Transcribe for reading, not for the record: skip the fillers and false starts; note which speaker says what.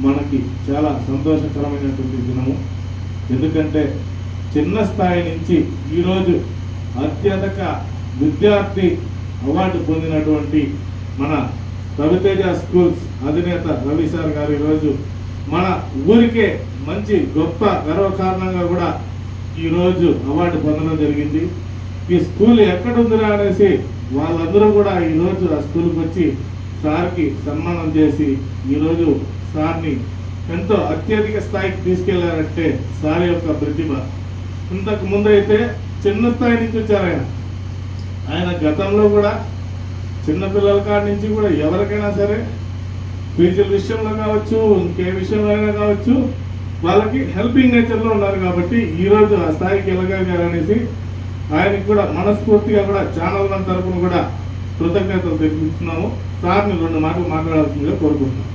Speaker 1: మనకి చాలా సంతోషకరమైనటువంటి దినము. ఎందుకంటే చిన్న స్థాయి నుంచి ఈరోజు అత్యధిక విద్యార్థి అవార్డు పొందినటువంటి మన రవితేజ స్కూల్స్ అధినేత రవి సార్ గారు ఈరోజు మన ఊరికే మంచి గొప్ప గర్వకారణంగా కూడా ఈరోజు అవార్డు పొందడం జరిగింది. ఈ స్కూల్ ఎక్కడుందిరా అనేసి వాళ్ళందరూ కూడా ఈరోజు ఆ స్కూల్కి వచ్చి సార్కి సన్మానం చేసి ఈరోజు సార్ని ఎంతో అత్యధిక స్థాయికి తీసుకెళ్లారంటే సార్ యొక్క ప్రతిభ. ఇంతకు ముందు అయితే చిన్న స్థాయి నుంచి వచ్చారు ఆయన గతంలో కూడా చిన్నపిల్లల కాడి నుంచి కూడా ఎవరికైనా సరే ఫీజుల విషయంలో కావచ్చు, ఇంకే విషయంలో అయినా కావచ్చు, వాళ్ళకి హెల్పింగ్ నేచర్లో ఉన్నారు. కాబట్టి ఈరోజు ఆ స్థాయికి వెళ్ళగలిగారనేసి ఆయనకి కూడా మనస్ఫూర్తిగా కూడా ఛానల్ తరపున కూడా కృతజ్ఞతలు తెలిపిస్తున్నాము. సార్ని 2 మాటలు మాట్లాడాల్సిందిగా కోరుకుంటున్నాం.